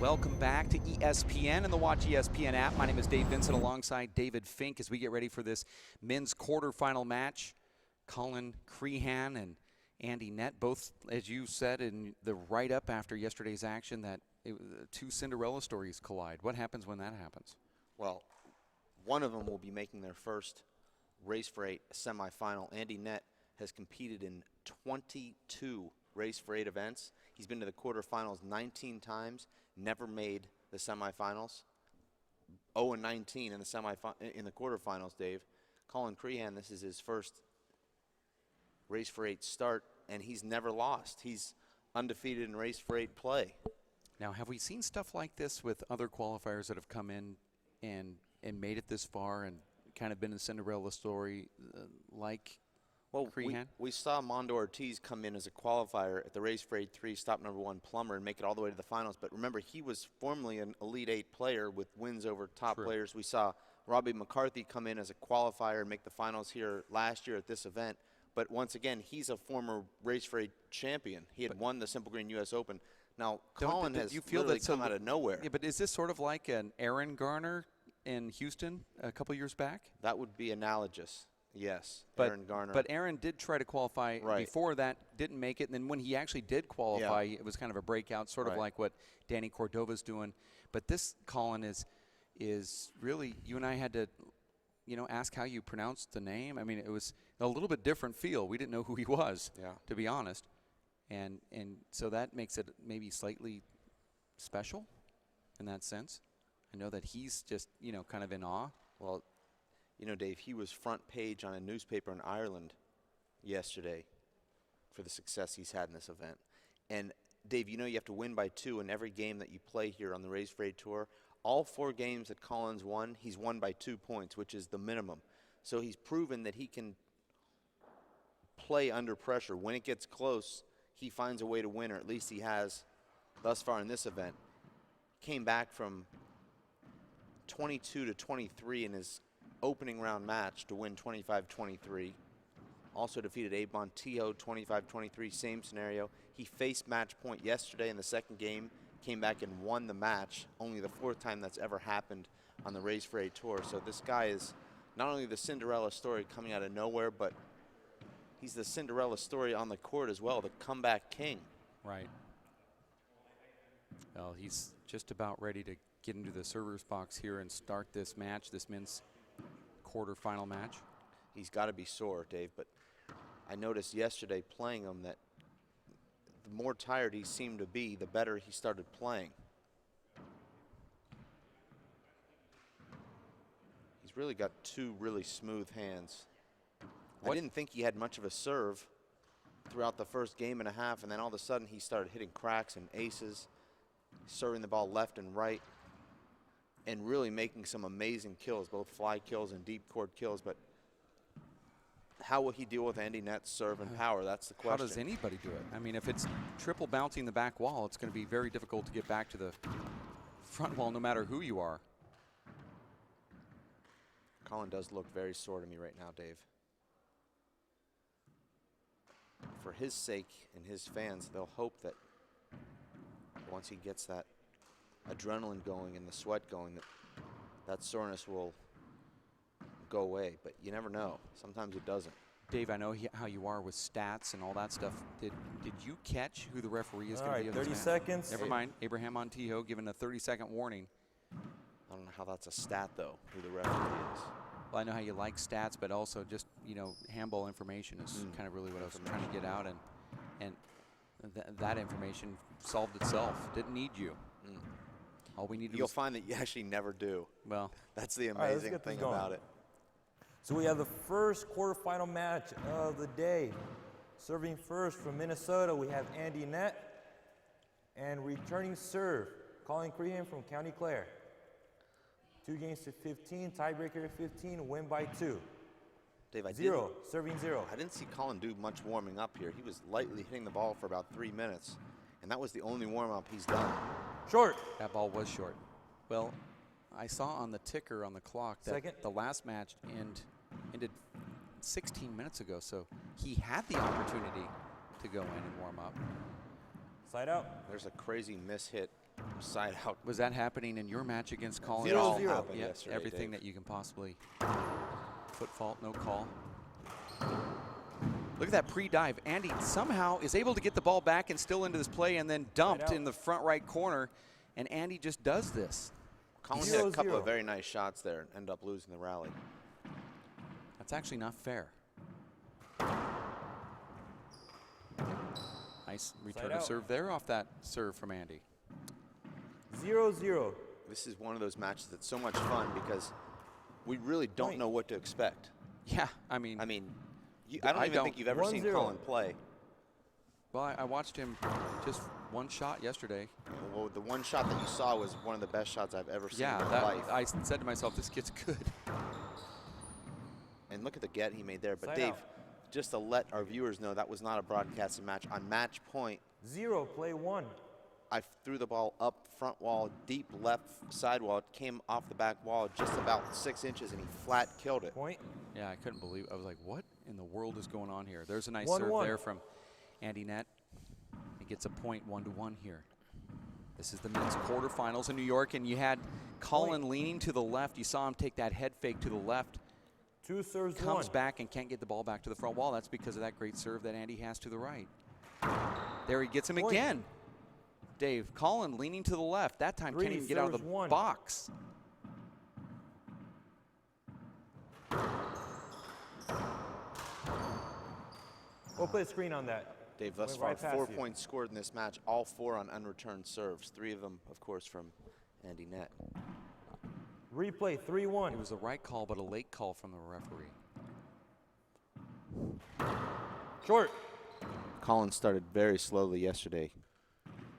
Welcome back to ESPN and the Watch ESPN app. My name is Dave Vincent alongside David Fink as we get ready for this men's quarterfinal match. Colin Crehan and Andy Nett, both, as you said in the write-up after yesterday's action, that two Cinderella stories collide. What happens when that happens? Well, one of them will be making their first Race for 8 semifinal. Andy Nett has competed in 22 Race for 8 events. He's been to the quarterfinals 19 times, never made the semifinals. 0-19 in the quarterfinals, Dave. Colin Crehan, this is his first Race for 8 start, and he's never lost. He's undefeated in Race for 8 play. Now, have we seen stuff like this with other qualifiers that have come in and made it this far and kind of been a Cinderella story like Crehan? We saw Mondo Ortiz come in as a qualifier at the Race for 8-3, stop number 1 Plummer, and make it all the way to the finals. But remember, he was formerly an Elite 8 player with wins over top players. We saw Robbie McCarthy come in as a qualifier and make the finals here last year at this event. But once again, he's a former Race for 8 champion. He had won the Simple Green U.S. Open. Now, Colin has literally come out of nowhere. Yeah, but is this sort of like an Aaron Garner in Houston a couple years back? That would be analogous. Yes, but, Aaron Garner. But Aaron did try to qualify before that, didn't make it. And then when he actually did qualify, it was kind of a breakout, sort of like what Danny Cordova's doing. But this, Colin, is really, you and I had to, ask how you pronounced the name. I mean, it was a little bit different feel. We didn't know who he was, to be honest. And so that makes it maybe slightly special in that sense. I know that he's just, kind of in awe. Well, Dave, he was front page on a newspaper in Ireland yesterday for the success he's had in this event. And, Dave, you have to win by 2 in every game that you play here on the Race for 8 Tour. All 4 games that Colin's won, he's won by 2 points, which is the minimum. So he's proven that he can play under pressure. When it gets close, he finds a way to win, or at least he has thus far in this event. Came back from 22-23 in his opening round match to win 25-23. Also defeated Abe Montijo 25-23, same scenario. He faced match point yesterday in the second game, came back and won the match, only the 4th time that's ever happened on the Race for 8 Tour. So this guy is not only the Cinderella story coming out of nowhere, but he's the Cinderella story on the court as well, the comeback king. Right. Well, he's just about ready to get into the server's box here and start this match, this men's quarterfinal match. He's got to be sore, Dave, but I noticed yesterday playing him that the more tired he seemed to be, the better he started playing. He's really got 2 really smooth hands. I didn't think he had much of a serve throughout the first game and a half, and then all of a sudden he started hitting cracks and aces, serving the ball left and right, and really making some amazing kills, both fly kills and deep court kills. But how will he deal with Andy Nett's serve and power? That's the question. How does anybody do it? I mean, if it's triple bouncing the back wall, it's going to be very difficult to get back to the front wall no matter who you are. Colin does look very sore to me right now, Dave. For his sake and his fans, they'll hope that once he gets that adrenaline going and the sweat going, that soreness will go away. But you never know. Sometimes it doesn't. Dave, I know how you are with stats and all that stuff. Did you catch who the referee is going to be? All right, 30 seconds. Never mind. Abraham Montijo given a 30-second warning. I don't know how that's a stat, though, who the referee is. Well, I know how you like stats, but also just, handball information is kind of really what I was trying to get out. And that information solved itself. Didn't need you. All we needed You'll find that you actually never do. Well, that's the amazing thing about it. So we have the first quarterfinal match of the day. Serving first from Minnesota, we have Andy Nett. And returning serve, Colin Crehan from County Clare. 2 games to 15, tiebreaker 15, win by 2. Dave, serving 0. I didn't see Colin do much warming up here. He was lightly hitting the ball for about 3 minutes, and that was the only warm-up he's done. Short. That ball was short. Well, I saw on the ticker on the clock that the last match ended 16 minutes ago, so he had the opportunity to go in and warm up. Side out. There's a crazy miss hit Side out. Was that happening in your match against Colin? It all 0-0. happened Yeah, yesterday, everything Dave. that you can possibly. Foot fault, no call. Look at that pre-dive. Andy somehow is able to get the ball back and still into this play, and then dumped in the front right corner. And Andy just does this. Colin hit a couple of very nice shots there and ended up losing the rally. That's actually not fair. Nice return of serve there off that serve from Andy. 0-0. This is one of those matches that's so much fun because we really don't know what to expect. Yeah, I mean, I don't even think you've ever seen 1-0. Colin play. Well, I watched him just one shot yesterday. Well, the one shot that you saw was one of the best shots I've ever seen Yeah, in my life. I said to myself, this kid's good. And look at the get he made there. But Side Dave, out. just to let our viewers know, that was not a broadcasted match. On match point, 0, play 1. I threw the ball up front wall, deep left side wall. It came off the back wall just about 6 inches, and he flat killed it. Point. Yeah, I couldn't believe it. I was like, what in the world is going on here? There's a nice 1-1. serve there from Andy Nett. He gets a point 1-1 here. This is the men's quarterfinals in New York, and you had Colin leaning to the left. You saw him take that head fake to the left. 2 serves, Comes 1. back and can't get the ball back to the front wall. That's because of that great serve that Andy has to the right. There he gets him again. Dave, Colin leaning to the left. That time can't even get out of the box. We'll put a screen on that. Dave, thus Went far, right past 4 you. points scored in this match, all 4 on unreturned serves. 3 of them, of course, from Andy Nett. Replay, 3-1. It was the right call, but a late call from the referee. Short. Colin started very slowly yesterday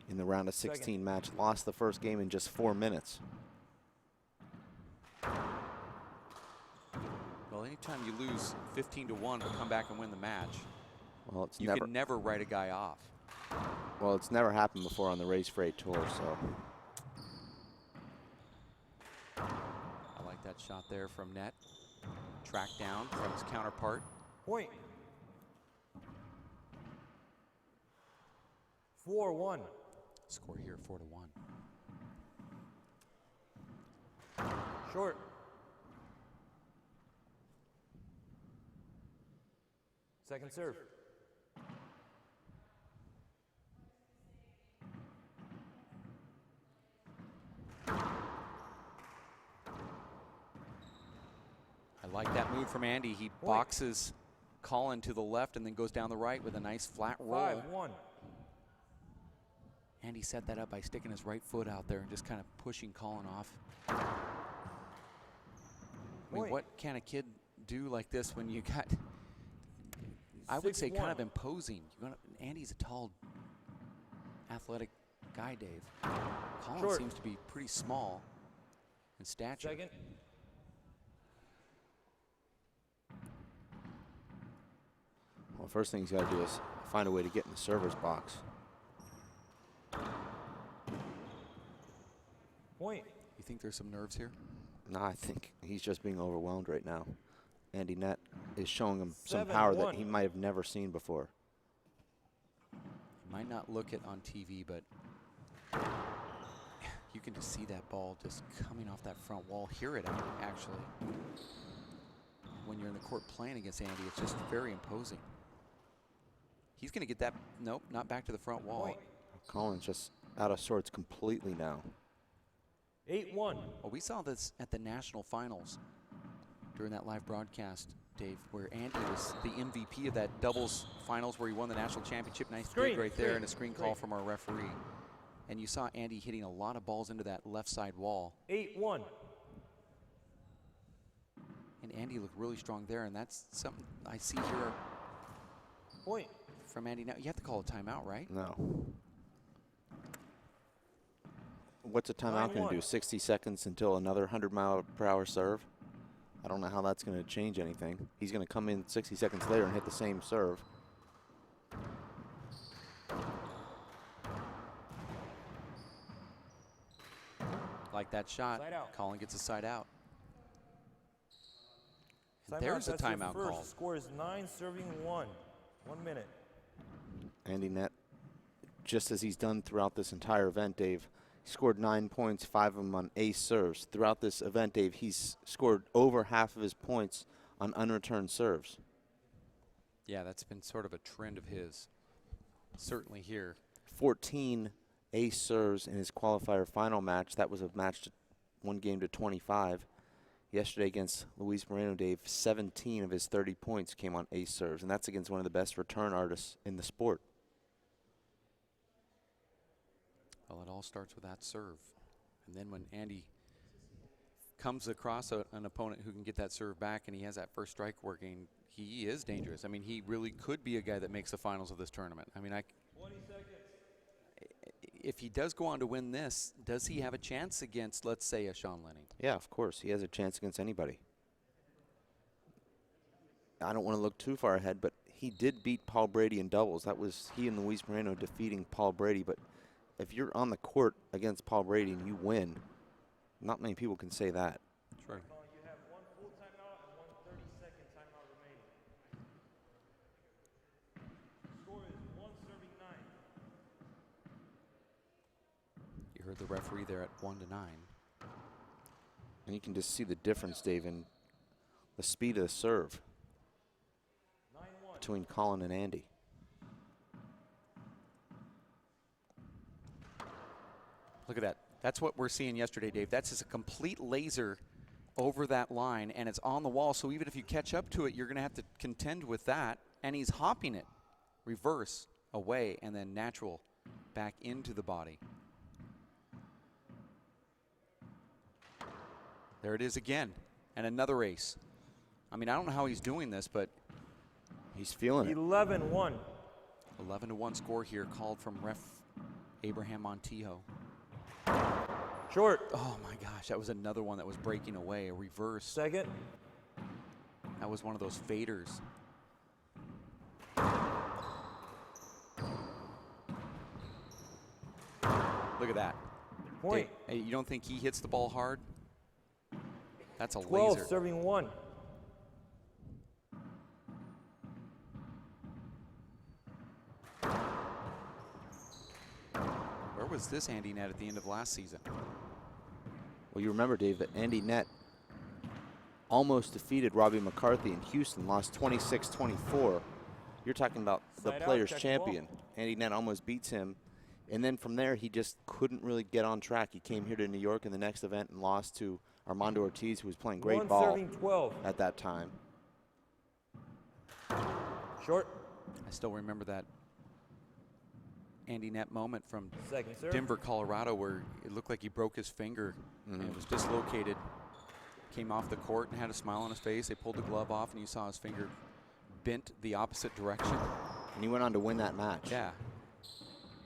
in the round of 16 match. Lost the first game in just 4 minutes. Well, anytime you lose 15-1 but come back and win the match, Well, it's you never can never write a guy off. well, it's never happened before on the Race Freight Tour. So I like that shot there from Nett. Track down from his counterpart. Point. 4-1. Score here 4-1. Short. Second serve. I like that move from Andy. He boxes Colin to the left and then goes down the right with a nice flat roll. 5-1. Andy set that up by sticking his right foot out there and just kind of pushing Colin off. I mean, what can a kid do like this when you got, I would say, kind of imposing. Andy's a tall, athletic guy, Dave. Colin seems to be pretty small in stature. Second. well, first thing he's got to do is find a way to get in the server's box. Point. You think there's some nerves here? No, I think he's just being overwhelmed right now. Andy Nett is showing him some power that he might have never seen before. You might not look it on TV, but you can just see that ball just coming off that front wall. Hear it, actually. When you're in the court playing against Andy, it's just very imposing. He's going to get that. Nope, not back to the front wall. Point. Colin's just out of sorts completely now. 8-1. Well, we saw this at the national finals during that live broadcast, Dave, where Andy was the MVP of that doubles finals where he won the national championship. Nice dig right there, and a screen call from our referee. And you saw Andy hitting a lot of balls into that left side wall. 8-1. And Andy looked really strong there, and that's something I see here Point. from Andy. Now, you have to call a timeout, right? No. What's a timeout going to do? 60 seconds until another 100-mile-per-hour serve? I don't know how that's going to change anything. He's going to come in 60 seconds later and hit the same serve. Like that shot. Side out. Colin gets a side out. And Timeout, there's a that's your timeout first. call. Score is 9, serving 1. 1 minute. Andy Nett, just as he's done throughout this entire event, Dave, He scored 9 points, 5 of them on ace serves. Throughout this event, Dave, he's scored over half of his points on unreturned serves. Yeah, that's been sort of a trend of his, certainly here. 14 ace serves in his qualifier final match. That was a match to 1 game to 25. Yesterday against Luis Moreno, Dave, 17 of his 30 points came on ace serves, and that's against one of the best return artists in the sport. Well, it all starts with that serve. And then when Andy comes across an opponent who can get that serve back and he has that first strike working, he is dangerous. I mean, he really could be a guy that makes the finals of this tournament. I mean, 20 seconds. If he does go on to win this, does he have a chance against, let's say, a Sean Lenning? Yeah, of course. He has a chance against anybody. I don't want to look too far ahead, but he did beat Paul Brady in doubles. That was he and Luis Moreno defeating Paul Brady. But if you're on the court against Paul Brady and you win, not many people can say that. Sure. You have 1 full timeout and 1 30-second timeout remaining. Score is 1-9. You heard the referee there at 1-9. And you can just see the difference, Dave, in the speed of the serve between Colin and Andy. Look at that. That's what we're seeing yesterday, Dave. That's just a complete laser over that line, and it's on the wall. So even if you catch up to it, you're going to have to contend with that. And he's hopping it reverse away and then natural back into the body. There it is again, and another ace. I mean, I don't know how he's doing this, but he's feeling it. 11-1. 11-1 score here called from ref Abraham Montijo. Short. Oh my gosh, that was another one that was breaking away, a reverse. Second. That was one of those faders. Look at that. Point. Hey, you don't think he hits the ball hard? That's a 12, laser. serving 1. Where was this Andy Nett at the end of last season? Well, you remember, Dave, that Andy Nett almost defeated Robbie McCarthy in Houston, lost 26-24. You're talking about the Players' Champion. Andy Nett almost beats him. And then from there, he just couldn't really get on track. He came here to New York in the next event and lost to Armando Ortiz, who was playing great ball 12. at that time. Short. I still remember that Andy Nett moment from Second serve. Denver, Colorado, where it looked like he broke his finger and it was dislocated. Came off the court and had a smile on his face. They pulled the glove off and you saw his finger bent the opposite direction. And he went on to win that match. Yeah.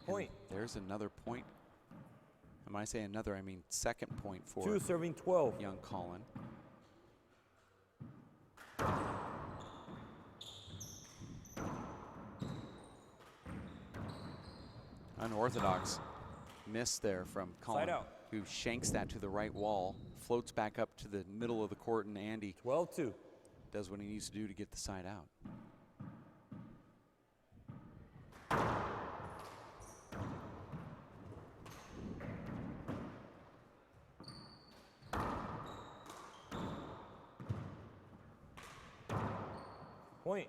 Point. And there's another point. And when I say another, I mean second point for 2, serving 12. young Colin. Unorthodox miss there from Colin, Side out. who shanks that to the right wall, floats back up to the middle of the court, and Andy 12-2. does what he needs to do to get the side out. Point.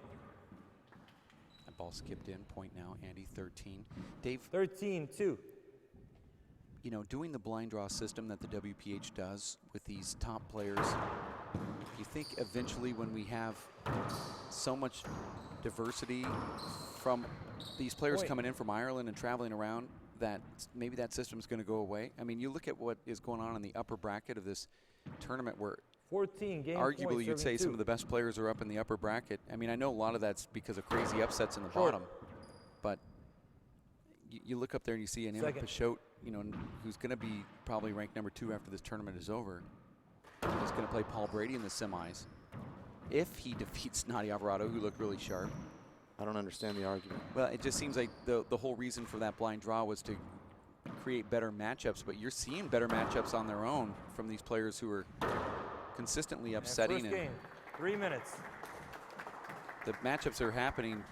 That ball skipped in, point now, Andy 13. Dave, 13-2. you know, doing the blind draw system that the WPH does with these top players, do you think eventually when we have so much diversity from these players coming in from Ireland and traveling around, that maybe that system is going to go away? I mean, you look at what is going on in the upper bracket of this tournament where 14 game arguably points, you'd say 2. some of the best players are up in the upper bracket. I mean, I know a lot of that's because of crazy upsets in the bottom, but you look up there and you see an Emma Peixote, you know, who's going to be probably ranked number 2 after this tournament is over. He's going to play Paul Brady in the semis. If he defeats Nati Alvarado, who looked really sharp. I don't understand the argument. Well, it just seems like the whole reason for that blind draw was to create better matchups, but you're seeing better matchups on their own from these players who are consistently upsetting. First game, 3 minutes. The matchups are happening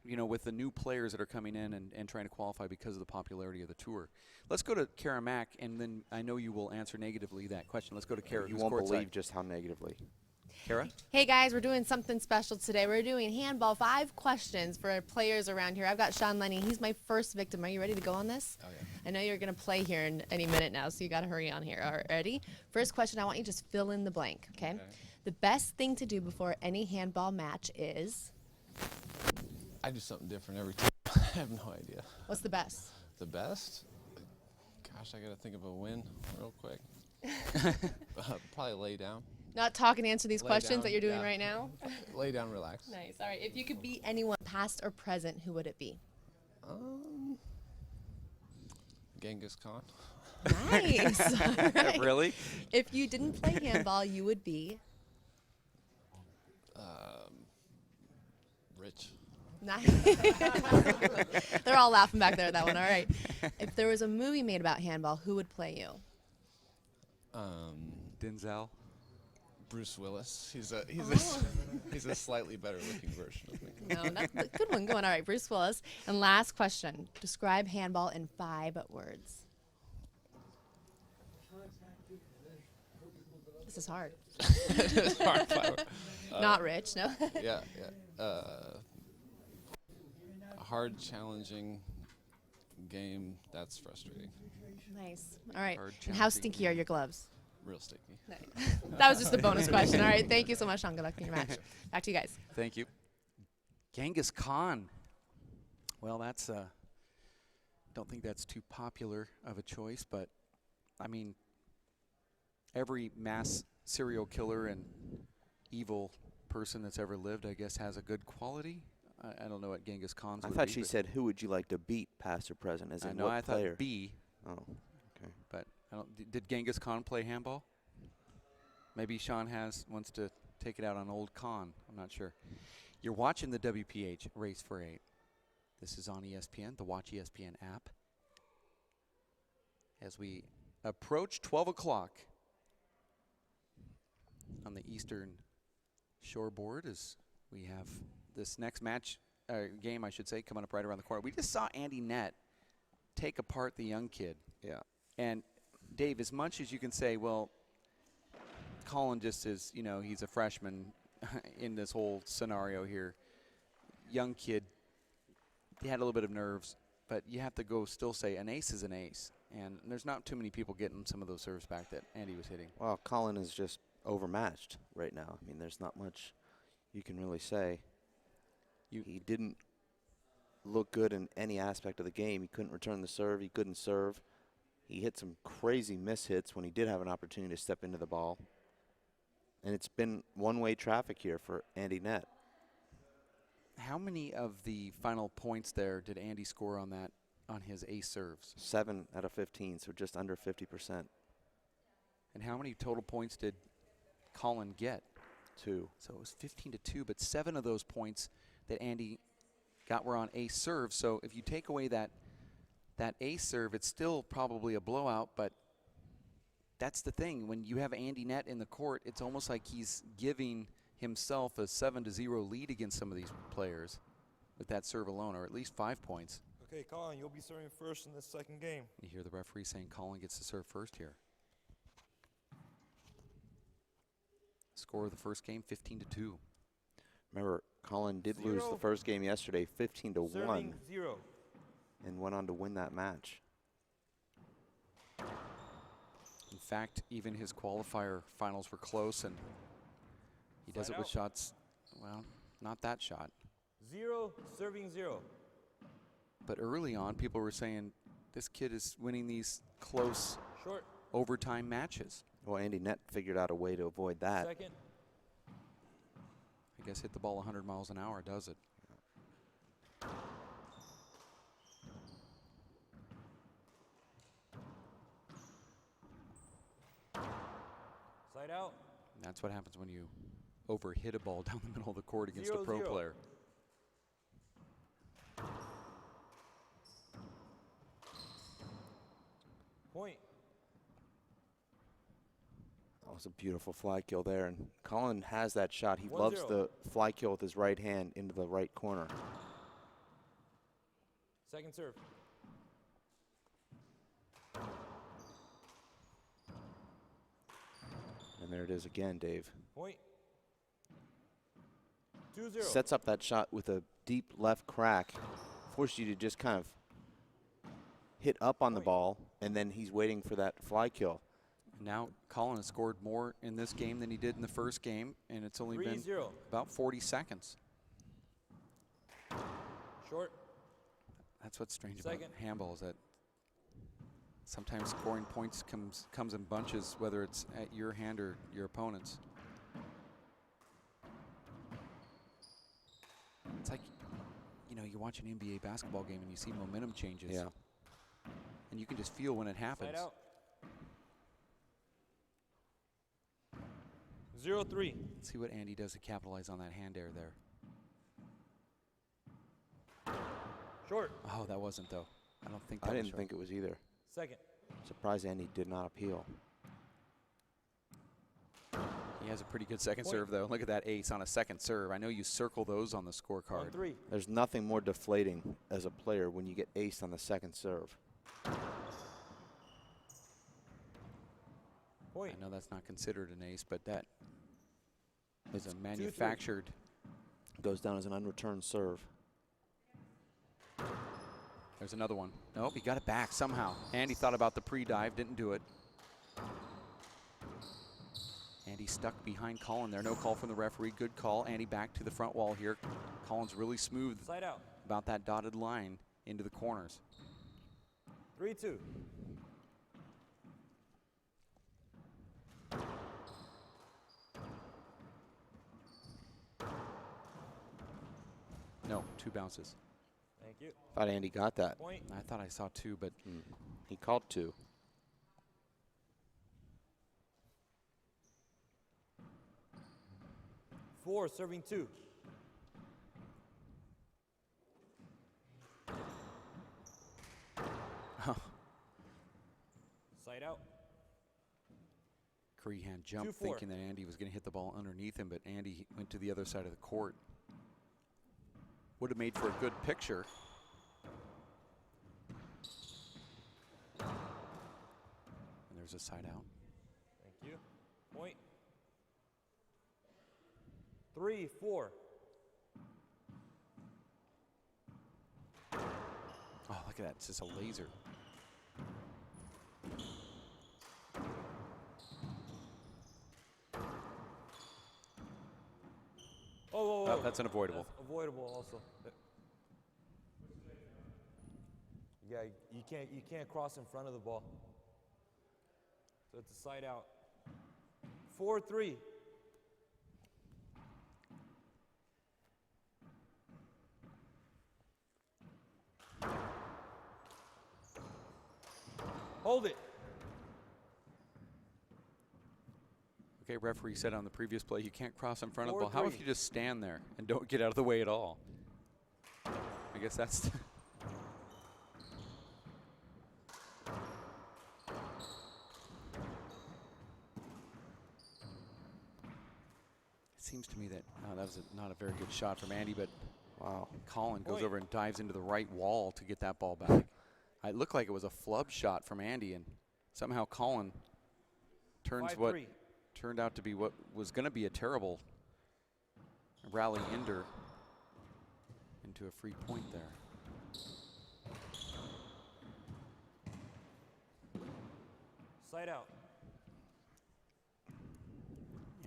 with the new players that are coming in and trying to qualify because of the popularity of the tour. Let's go to Kara Mack, and then I know you will answer negatively that question. Let's go to Kara. You won't believe just how negatively. Kara? Hey guys, we're doing something special today. We're doing handball 5 questions for players around here. I've got Sean Lenny. He's my first victim. Are you ready to go on this? Oh, yeah. I know you're going to play here in any minute now, so you got to hurry on here. All right, ready? First question, I want you to just fill in the blank, okay? The best thing to do before any handball match is? I do something different every time. I have no idea. What's the best? The best? Gosh, I got to think of a win real quick. Probably lay down. Not talking to answer these Lay questions down, that you're doing yeah. right now? Lay down, relax. Nice. All right, if you could beat anyone, past or present, who would it be? Genghis Khan. Nice. All right. Really? If you didn't play handball, you would be? Rich. Nice. They're all laughing back there at that one. All right. If there was a movie made about handball, who would play you? Denzel? Bruce Willis. He's a slightly better looking version of me. No, that's a good one. Going. All right, Bruce Willis. And last question. Describe handball in 5 words. This is hard. It's hard, Not rich, no. yeah. A hard, challenging game. That's frustrating. Nice. All right. Hard, And how challenging stinky are your gloves? Real sticky. That was just a bonus question. All right. Thank you so much, Sean. Good luck in your match. Back to you guys. Thank you. Genghis Khan. Well, that's don't think that's too popular of a choice, but I mean, every mass serial killer and evil person that's ever lived, I guess, has a good quality. I don't know what Genghis Khan's I would thought be, she but said, who would you like to beat, past or present, as I in know what I player? thought B, Oh, okay. but I don't. Did Genghis Khan play handball? Maybe Sean wants to take it out on old Khan. I'm not sure. You're watching the WPH Race for 8. This is on ESPN, the Watch ESPN app. As we approach 12 o'clock on the Eastern Shore board, as we have this next game, I should say, coming up right around the corner. We just saw Andy Nett take apart the young kid. Yeah. And, Dave, as much as you can say, well, Colin just is, he's a freshman in this whole scenario here. Young kid, he had a little bit of nerves, but you have to still say an ace is an ace. And there's not too many people getting some of those serves back that Andy was hitting. Well, Colin is just overmatched right now. I mean, there's not much you can really say. He didn't look good in any aspect of the game. He couldn't return the serve. He couldn't serve. He hit some crazy mishits when he did have an opportunity to step into the ball. And it's been one-way traffic here for Andy Nett. How many of the final points there did Andy score on his ace serves? 7 out of 15, so just under 50%. And how many total points did Colin get? 2. So it was 15-2, but 7 of those points that Andy got were on ace serve. So if you take away that ace serve, it's still probably a blowout, but that's the thing. When you have Andy Nett in the court, it's almost like he's giving himself a 7-0 lead against some of these players with that serve alone, or at least 5 points. Okay, Colin, you'll be serving first in this second game. You hear the referee saying Colin gets to serve first here. Score of the first game, 15-2. Remember, Colin did lose the first game yesterday, 15-1, Serving 0. and went on to win that match. In fact, even his qualifier finals were close, and he does it with shots, well, not that shot. 0, serving 0. But early on, people were saying this kid is winning these close Short. overtime matches. Well, Andy Nett figured out a way to avoid that. Second. I guess hit the ball 100 miles an hour, does it? Side out. And that's what happens when you overhit a ball down the middle of the court against a pro player. Point. That was a beautiful fly kill there, and Colin has that shot. He 1-0. loves the fly kill with his right hand into the right corner. Second serve. And there it is again, Dave. Point. 2-0. Sets up that shot with a deep left crack. Forces you to just kind of hit up on the ball, and then he's waiting for that fly kill. Now Colin has scored more in this game than he did in the first game, and it's only been about 40 seconds. Short. That's what's strange about handball, is that sometimes scoring points comes in bunches, whether it's at your hand or your opponent's. It's like, you know, you watch an NBA basketball game and you see momentum changes. Yeah. And you can just feel when it happens. Side out. 0-3. Let's see what Andy does to capitalize on that hand air there. Short. Oh, that wasn't, though. I don't think that I was didn't think it was either. Second. Surprised Andy did not appeal. He has a pretty good second serve, though. Look at that ace on a second serve. I know you circle those on the scorecard. 1-3. There's nothing more deflating as a player when you get aced on the second serve. Point. I know that's not considered an ace, but that is a manufactured. Goes down as an unreturned serve. There's another one. Nope, he got it back somehow. Andy thought about the pre-dive, didn't do it. Andy stuck behind Colin there. No call from the referee. Good call. Andy back to the front wall here. Colin's really smooth Side out. about that dotted line into the corners. 3-2. No, 2 bounces. Thank you. Thought Andy got that. Point. I thought I saw 2, but He called 2. Four, serving 2. Side out. Crehan jumped 2-4. thinking that Andy was going to hit the ball underneath him, but Andy went to the other side of the court. Would have made for a good picture. And there's a side out. Thank you. Point. 3-4. Oh, look at that. It's just a laser. Oh, that's an avoidable. That's avoidable also. Yeah, you can't cross in front of the ball. So it's a side out. 4-3. Hold it. Okay, referee said on the previous play, you can't cross in front of the ball. 4-3. How if you just stand there and don't get out of the way at all? I guess that's... It seems to me that that was not a very good shot from Andy, but wow, Colin goes over and dives into the right wall to get that ball back. It looked like it was a flub shot from Andy, and somehow Colin turns 5-3. what turned out to be what was going to be a terrible rally ender into a free point there. Side out.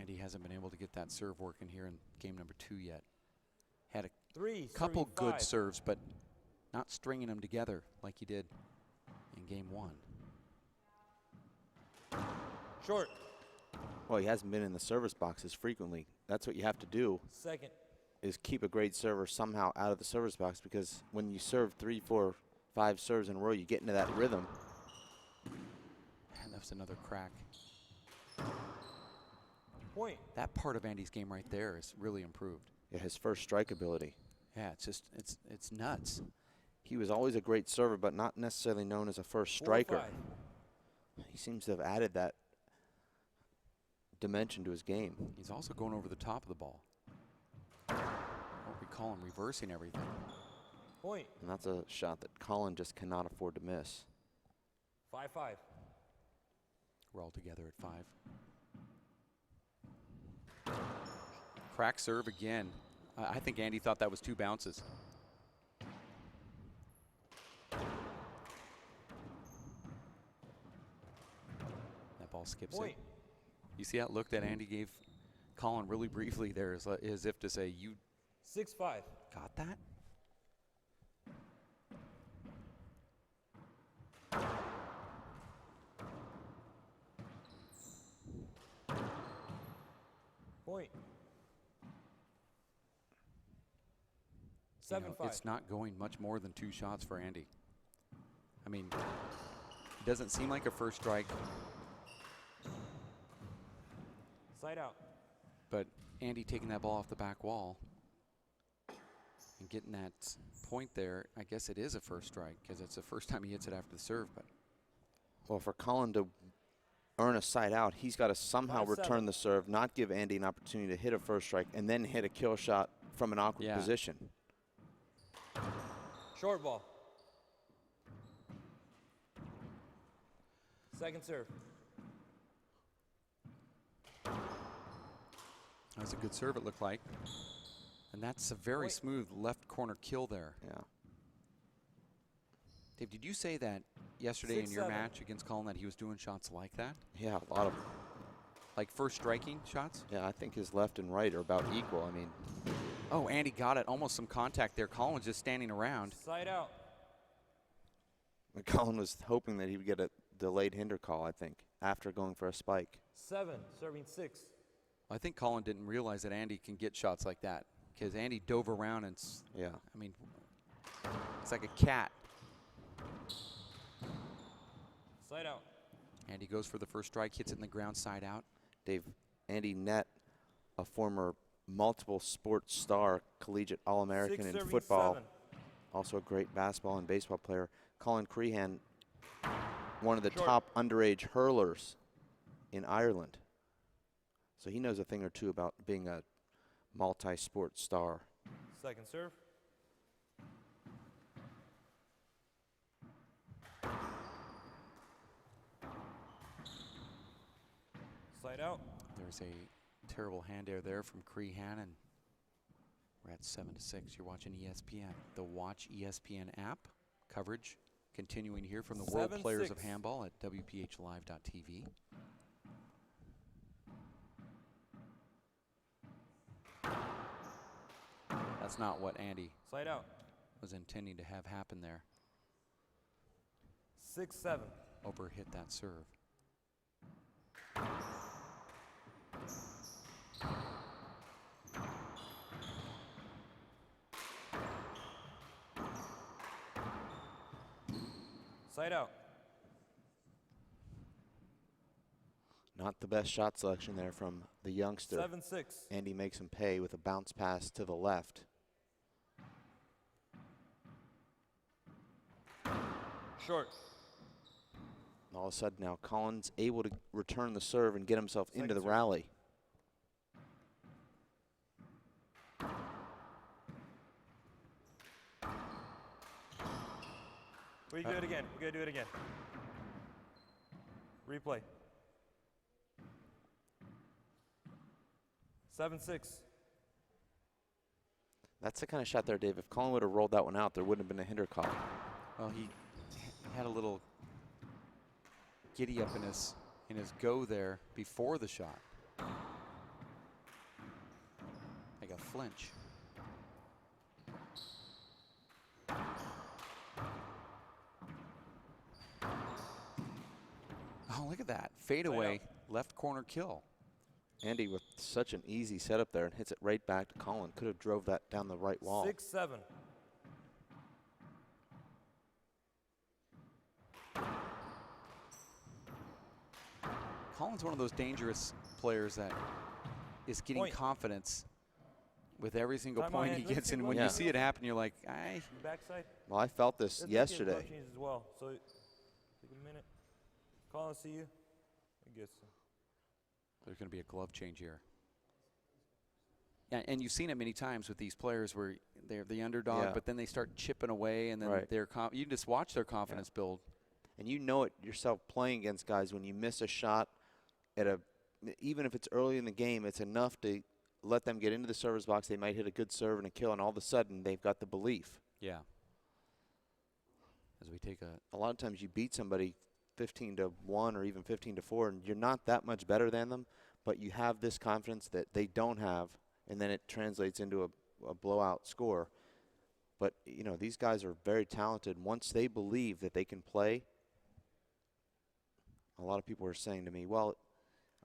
Andy hasn't been able to get that serve working here in game number 2 yet. Had a 3, couple good 5. serves, but not stringing them together like he did in game 1. Short. Well, he hasn't been in the service boxes frequently. That's what you have to do, Second. is keep a great server somehow out of the service box, because when you serve 3, 4, 5 serves in a row, you get into that rhythm. And that's another crack. Point. That part of Andy's game right there is really improved. Yeah, his first strike ability. Yeah, it's just, it's nuts. He was always a great server, but not necessarily known as a first 4-5. striker. He seems to have added that dimension to his game. He's also going over the top of the ball. What we call him reversing everything. Point. And that's a shot that Colin just cannot afford to miss. 5-5. We're all together at 5. Crack serve again. I think Andy thought that was 2 bounces. That ball skips Point. it. You see that look that Andy gave Colin really briefly there, as if to say, you 6-5. got that? Point. You know, 7-5. it's not going much more than 2 shots for Andy. I mean, it doesn't seem like a first strike, Side out. but Andy taking that ball off the back wall and getting that point there, I guess it is a first strike because it's the first time he hits it after the serve. But Well, for Colin to earn a side out, he's got to somehow 5-7. return the serve, not give Andy an opportunity to hit a first strike, and then hit a kill shot from an awkward Yeah. position. Short ball. Second serve. that was a good serve, it looked like. And that's a very Point. smooth left corner kill there. Yeah. Dave, did you say that yesterday in your 6-7. match against Colin that he was doing shots like that? Yeah, a lot of. Like first striking shots? Yeah, I think his left and right are about equal. I mean, Oh, Andy got it. Almost some contact there. Colin was just standing around. Side out. Colin was hoping that he would get a delayed hinder call, I think, after going for a spike. 7. Serving 6. I think Colin didn't realize that Andy can get shots like that because Andy dove around and, Yeah. I mean, it's like a cat. Side out. Andy goes for the first strike, hits it in the ground side out. Dave, Andy Nett, a former multiple sports star, collegiate All-American 6 in serving football, 7. also a great basketball and baseball player. Colin Crehan, one of the Short. top underage hurlers in Ireland. So he knows a thing or two about being a multi-sport star. Second serve. Side out. There's a terrible hand air there from Crehan, and we're at 7-6. You're watching ESPN. The Watch ESPN app coverage continuing here from the World Players of 7-6. Handball at WPHlive.tv. That's not what Andy Side out. was intending to have happen there. 6-7. Overhit that serve. Side out. Not the best shot selection there from the youngster. 7-6. Andy makes him pay with a bounce pass to the left. Short. And all of a sudden now Colin's able to return the serve and get himself into the Second serve. rally. We do it again. We're going to do it again. Replay. 7-6. That's the kind of shot there, Dave. If Colin would have rolled that one out, there wouldn't have been a hinder call. Well, he had a little giddy up in his go there before the shot. Like a flinch. Oh, look at that. Fadeaway, left corner kill. Andy with such an easy setup there and hits it right back to Colin. Could have drove that down the right wall. 6-7. Colin's one of those dangerous players that is getting Point. confidence with every single Time out, point Ed. he Let's gets see in. what When we you got. see it happen, you're like, "Aye." Backside. Well, I felt this Let's make it glove yesterday. changes as well. So take a minute. Colin, see you. I guess so. There's going to be a glove change here. And you've seen it many times with these players where they're the underdog, but then they start chipping away, and then you can just watch their confidence build. And you know it yourself playing against guys when you miss a shot even if it's early in the game, it's enough to let them get into the server's box. They might hit a good serve and a kill, and all of a sudden they've got the belief. Yeah. As we take a lot of times you beat somebody 15-1 or even 15-4, and you're not that much better than them, but you have this confidence that they don't have, and then it translates into a blowout score. But, you know, these guys are very talented. Once they believe that they can play, a lot of people are saying to me, well,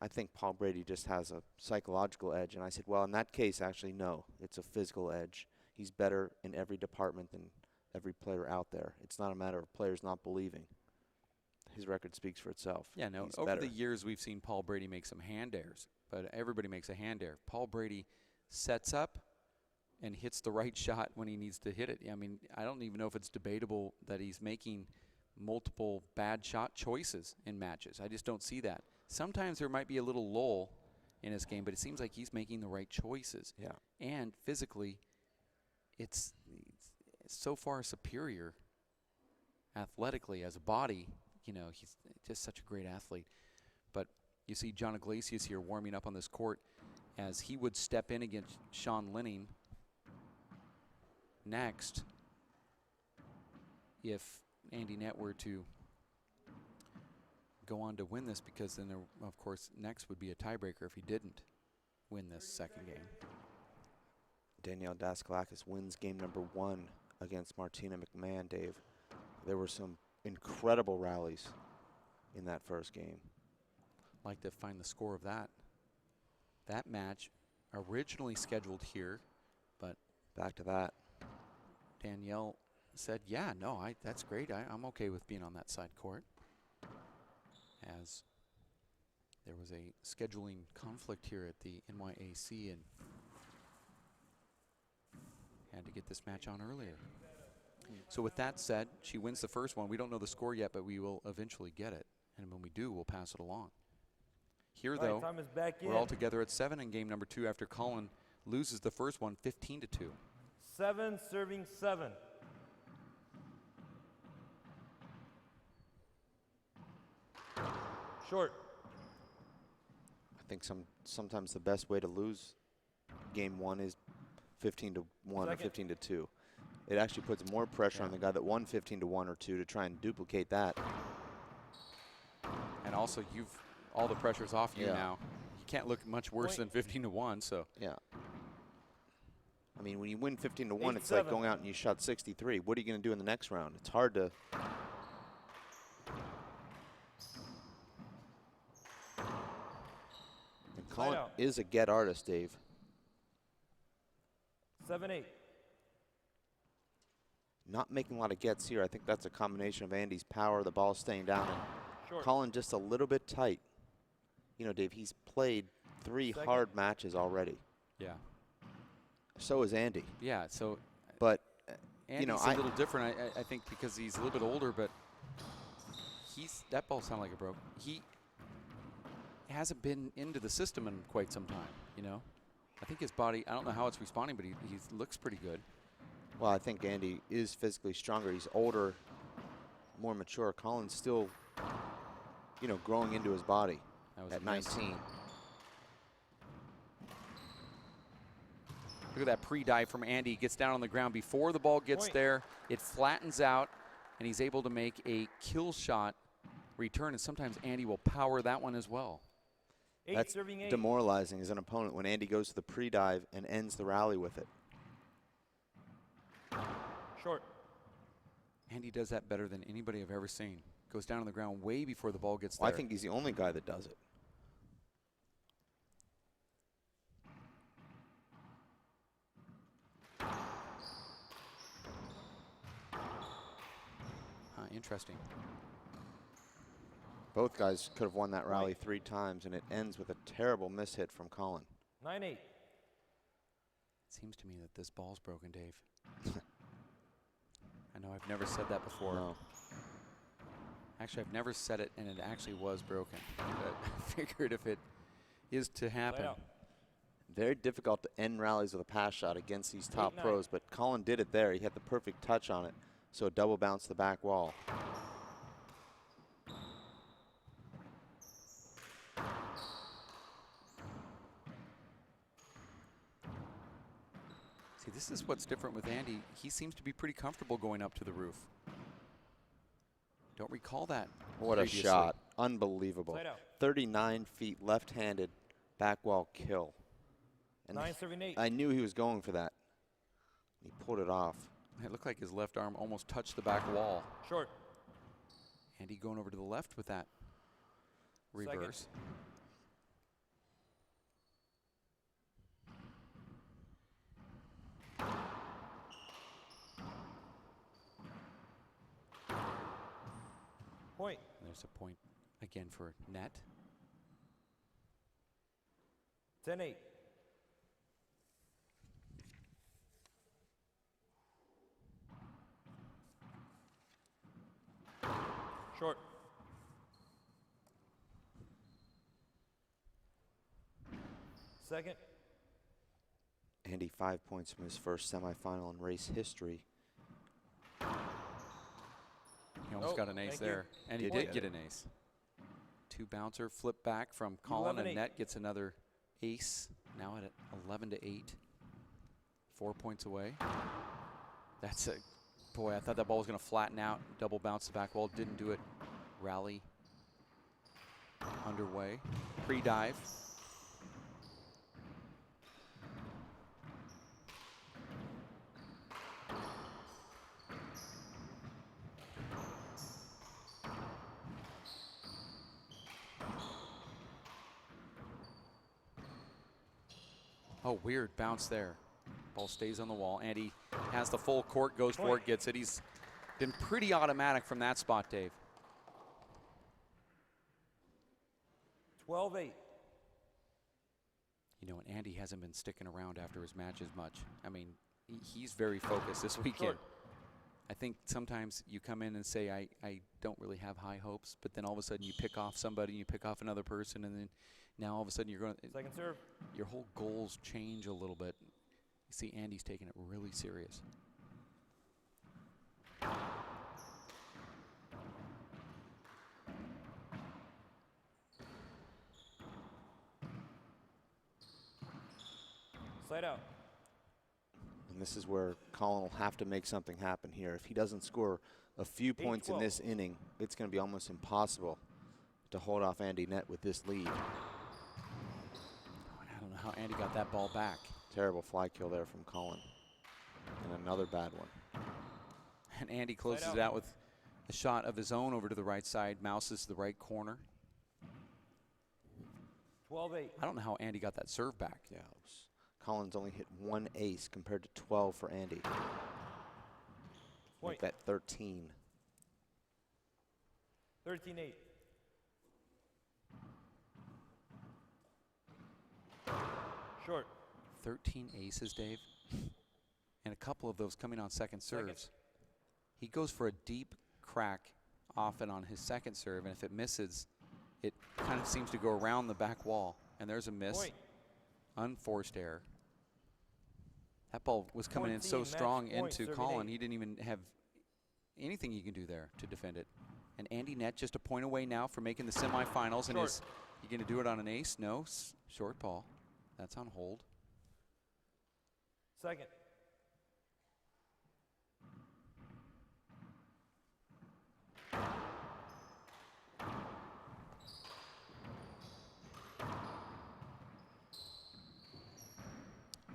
I think Paul Brady just has a psychological edge. And I said, well, in that case, actually, no. It's a physical edge. He's better in every department than every player out there. It's not a matter of players not believing. His record speaks for itself. Yeah, no, He's over better. the years we've seen Paul Brady make some hand airs, but everybody makes a hand air. Paul Brady sets up and hits the right shot when he needs to hit it. I mean, I don't even know if it's debatable that he's making multiple bad shot choices in matches. I just don't see that. Sometimes there might be a little lull in his game, but it seems like he's making the right choices. Yeah. And physically, it's so far superior athletically as a body. You know, he's just such a great athlete. But you see John Iglesias here warming up on this court as he would step in against Sean Linning next if Andy Nett were to go on to win this, because then, of course, next would be a tiebreaker if he didn't win this second game. Danielle Daskalakis wins game number 1 against Martina McMahon, Dave. There were some incredible rallies in that first game. I'd like to find the score of that. That match originally scheduled here, but back to that. Danielle said, yeah, no, that's great. I'm okay with being on that side court. As there was a scheduling conflict here at the NYAC and had to get this match on earlier. So with that said, she wins the first one. We don't know the score yet, but we will eventually get it. And when we do, we'll pass it along. Here, though, time is back we're all together at 7 in game number 2 after Colin loses the first one 15-2. 7 serving 7. Short. I think sometimes the best way to lose game 1 is 15-1 or 15-2. It actually puts more pressure on the guy that won 15-1 or 2 to try and duplicate that. And also, all the pressure's off you now. You can't look much worse than 15-1. So yeah. I mean, when you win 15-1, it's like going out and you shot 63. What are you going to do in the next round? It's hard to. And Colin is a get artist, Dave. 7-8. Not making a lot of gets here. I think that's a combination of Andy's power, the ball staying down, and Colin just a little bit tight. You know, Dave, he's played 3 hard matches already. Yeah. So is Andy. Yeah. So, but Andy's you know, a little different. I think because he's a little bit older, but that ball sounded like it broke. He hasn't been into the system in quite some time. You know, I think his body. I don't know how it's responding, but he looks pretty good. Well, I think Andy is physically stronger. He's older, more mature. Colin's still, you know, growing into his body at 19. Look at that pre-dive from Andy. He gets down on the ground before the ball gets there. It flattens out, and he's able to make a kill shot return. And sometimes Andy will power that one as well. That's demoralizing as an opponent when Andy goes to the pre-dive and ends the rally with it. Short. Andy does that better than anybody I've ever seen. Goes down on the ground way before the ball gets there. I think he's the only guy that does it. Interesting. Both guys could have won that rally 3 times, and it ends with a terrible mishit from Colin. 9-8. It seems to me that this ball's broken, Dave. I know I've never said that before. No. Actually, I've never said it, and it actually was broken. But I figured if it is to happen, Very difficult to end rallies with a pass shot against these top pros, but Colin did it there. He had the perfect touch on it, so it double bounced the back wall. See, this is what's different with Andy. He seems to be pretty comfortable going up to the roof. Don't recall that. What previously. a shot. Unbelievable. 39 feet left-handed back wall kill. And 9-8. I knew he was going for that. He pulled it off. It looked like his left arm almost touched the back wall. Short. Andy going over to the left with that reverse. Point. And there's a point again for Nett. 10-8. Short. Second. Andy 5 points from his first semifinal in race history. He almost got an ace there. And he did get an ace. Two bouncer flip back from Colin, and Nett gets another ace. Now at 11-8. 4 points away. That's a, boy, I thought that ball was going to flatten out. Double bounce the back wall. Didn't do it. Rally underway. Pre-dive. Oh, weird bounce there. Ball stays on the wall. Andy has the full court, goes for it, gets it. He's been pretty automatic from that spot, Dave. 12-8. You know, and Andy hasn't been sticking around after his matches much. I mean, he's very focused this weekend. I think sometimes you come in and say, I don't really have high hopes, but then all of a sudden you pick off somebody, you pick off another person, and then now all of a sudden you're going to, Second serve. your whole goals change a little bit. You see Andy's taking it really serious. Slide out. And this is where Colin will have to make something happen here. If he doesn't score a few points in this inning, it's going to be almost impossible to hold off Andy Nett with this lead. I don't know how Andy got that ball back. Terrible fly kill there from Colin. And another bad one. And Andy closes it out with a shot of his own over to the right side, mouses the right corner. 12-8. I don't know how Andy got that serve back. Yeah, Colin's only hit one ace compared to 12 for Andy. Make that 13. 13-8. Short. 13 aces, Dave. And a couple of those coming on second serves. He goes for a deep crack often on his second serve, and if it misses, it kind of seems to go around the back wall. And there's a miss. Unforced error. That ball was coming in so strong into Colin, he didn't even have anything he can do there to defend it. And Andy Nett just a point away now from making the semifinals. And is he going to do it on an ace? No, short ball. That's on hold. Second.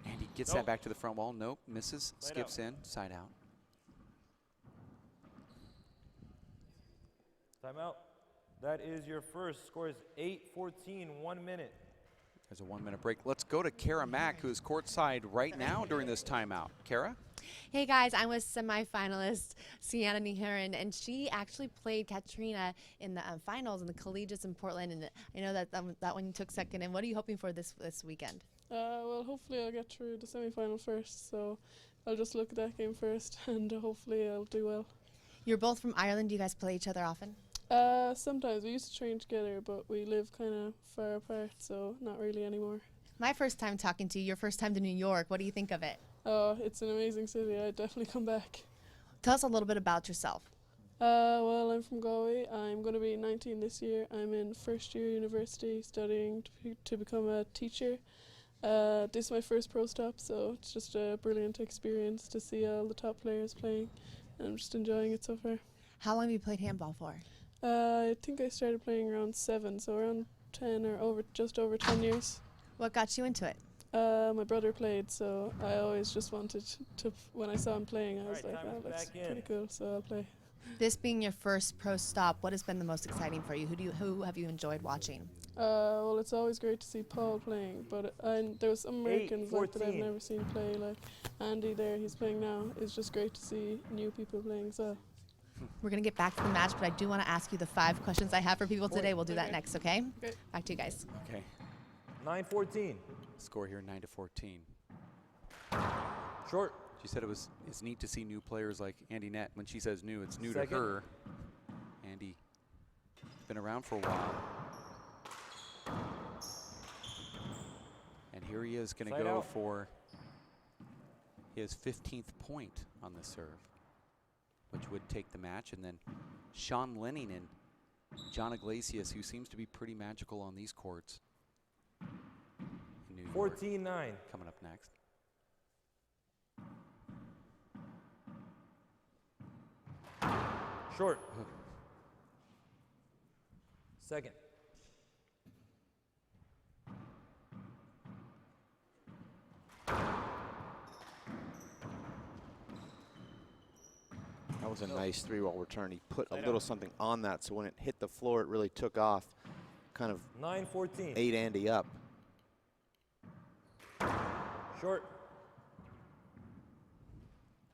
Andy gets that back to the front wall. Nope, misses, skips in, side out. Timeout. That is your first. Score is 8-14, 1 minute. There's a 1 minute break. Let's go to Kara Mack, who is courtside right now during this timeout. Kara? Hey guys, I'm with semifinalist Sienna Neherin, and she actually played Katrina in the finals in the collegiates in Portland, and I know that that one took second. And what are you hoping for this weekend? Well, hopefully I'll get through the semi-final first, so I'll just look at that game first, and hopefully I'll do well. You're both from Ireland. Do you guys play each other often? Sometimes. We used to train together, but we live kind of far apart, so not really anymore. My first time talking to you, your first time to New York. What do you think of it? Oh, it's an amazing city. I'd definitely come back. Tell us a little bit about yourself. Well, I'm from Galway. I'm going to be 19 this year. I'm in first year university studying to become a teacher. This is my first pro stop, so it's just a brilliant experience to see all the top players playing. And I'm just enjoying it so far. How long have you played handball for? I think I started playing around 7, so around 10 or just over 10 years. What got you into it? My brother played, so I always just wanted to, when I saw him playing, I was like, oh, that's pretty cool, so I'll play. This being your first pro stop, what has been the most exciting for you? Who have you enjoyed watching? Well, it's always great to see Paul playing, but there was some Americans like that I've never seen play, like Andy there, he's playing now. It's just great to see new people playing as well. We're going to get back to the match, but I do want to ask you the 5 questions I have for people today. We'll do that next, okay? Back to you guys. Okay. 9-14. Score here 9-14. Short. She said it's neat to see new players like Andy Nett. When she says new, it's new Second. to her. Andy, been around for a while. And here he is going to go for his 15th point on the serve, which would take the match. And then Sean Lenning and John Iglesias, who seems to be pretty magical on these courts. 14-9. Coming up next. Short. Second. That was a nice 3-ball return. He put a little something on that, so when it hit the floor, it really took off, kind of 9-14. ate Andy up. Short.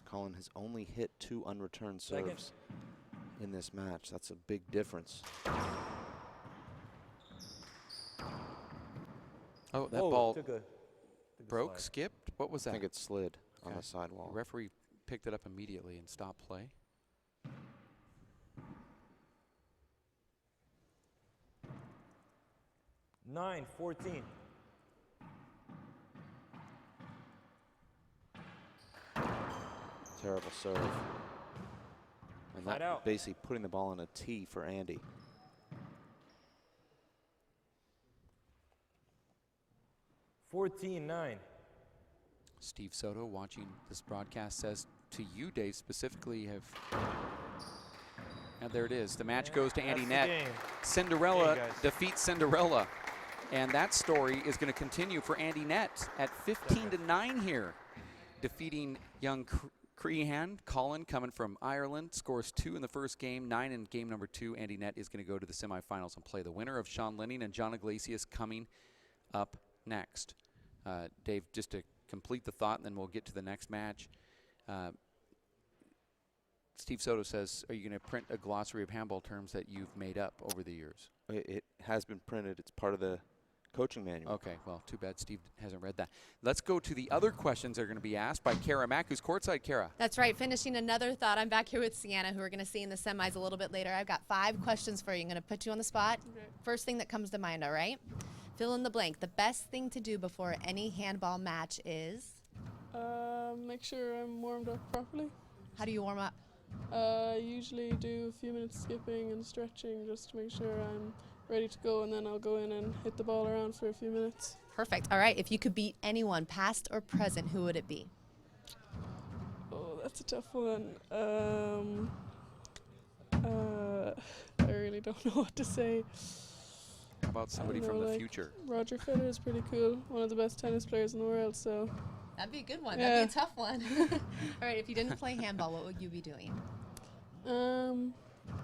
Colin has only hit 2 unreturned serves in this match. That's a big difference. Oh, that ball took a broke, slide. skipped? What was that? I think it slid on the sidewall. The referee picked it up immediately and stopped play. 9-14. Terrible serve. And Side that out. basically putting the ball on a tee for Andy. 14-9. Steve Soto, watching this broadcast, says to you, Dave, specifically and there it is. The match goes to Andy Nett. Cinderella defeats Cinderella. And that story is going to continue for Andy Nett at 15-9 here, defeating young Crehan. Colin, coming from Ireland, scores 2 in the first game, 9 in game number 2. Andy Nett is going to go to the semifinals and play the winner of Sean Lenning and John Iglesias coming up next. Dave, just to complete the thought, and then we'll get to the next match. Steve Soto says, are you going to print a glossary of handball terms that you've made up over the years? It has been printed. It's part of the coaching manual. Okay, well, too bad Steve hasn't read that. Let's go to the other questions that are going to be asked by Kara Mack, who's courtside. Kara. That's right. Finishing another thought. I'm back here with Sienna, who we're going to see in the semis a little bit later. I've got 5 questions for you. I'm going to put you on the spot. Okay. First thing that comes to mind, all right? Fill in the blank. The best thing to do before any handball match is? Make sure I'm warmed up properly. How do you warm up? I usually do a few minutes skipping and stretching just to make sure I'm ready to go, and then I'll go in and hit the ball around for a few minutes. Perfect. All right. If you could beat anyone, past or present, who would it be? Oh, that's a tough one. I really don't know what to say. How about somebody from the future? Roger Federer is pretty cool, one of the best tennis players in the world, so. That'd be a good one. Yeah. That'd be a tough one. All right. If you didn't play handball, what would you be doing?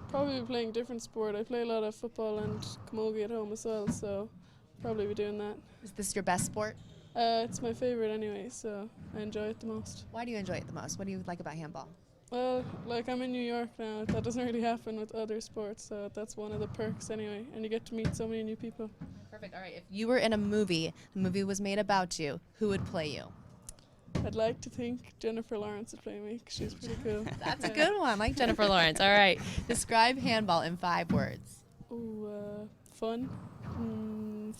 Probably playing different sport. I play a lot of football and camogie at home as well, so probably be doing that. Is this your best sport? It's my favorite anyway, so I enjoy it the most. Why do you enjoy it the most? What do you like about handball? Well, like I'm in New York now. That doesn't really happen with other sports, so that's one of the perks anyway. And you get to meet so many new people. Perfect. All right. If you were in a movie, the movie was made about you, who would play you? I'd like to think Jennifer Lawrence would play me 'cause she's pretty cool. That's a good one. Like Jennifer Lawrence. All right. Describe handball in 5 words. Ooh, fun,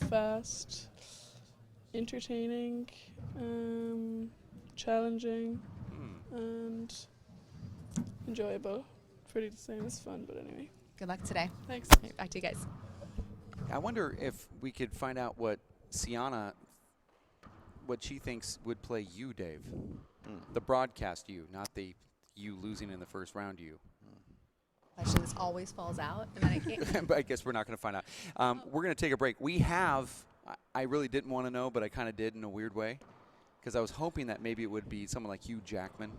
fast, entertaining, challenging, and enjoyable. Pretty the same as fun, but anyway. Good luck today. Thanks. All right, back to you guys. I wonder if we could find out what Sienna, what she thinks would play you, Dave. The broadcast you, not the you losing in the first round you. Question this always falls out, and then I can't. But I guess we're not going to find out. We're going to take a break. We have, I really didn't want to know, but I kind of did in a weird way, because I was hoping that maybe it would be someone like Hugh Jackman,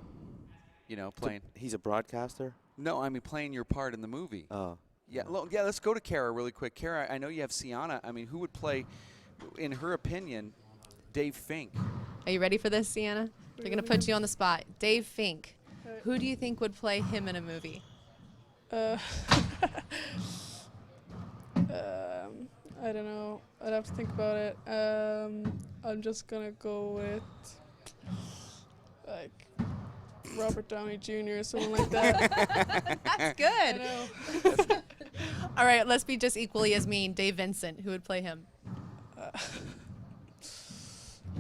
you know, playing. He's a broadcaster? No, I mean playing your part in the movie. Oh. Yeah, yeah, let's go to Kara really quick. Kara, I know you have Sienna. I mean, who would play, in her opinion, Dave Fink? Are you ready for this, Sienna? They're going to put you on the spot. Dave Fink. Who do you think would play him in a movie? I don't know. I'd have to think about it. I'm just gonna go with like Robert Downey Jr. or someone like that. That's good. I know. All right, let's be just equally as mean. Dave Vincent. Who would play him?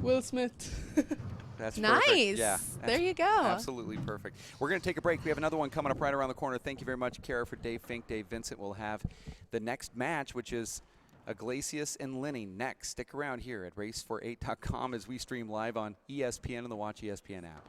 Will Smith. That's nice. Perfect. Yeah. There you go. Absolutely perfect. We're going to take a break. We have another one coming up right around the corner. Thank you very much, Kara, for Dave Fink. Dave Vincent will have the next match, which is Iglesias and Linney next. Stick around here at race48.com as we stream live on ESPN and the Watch ESPN app.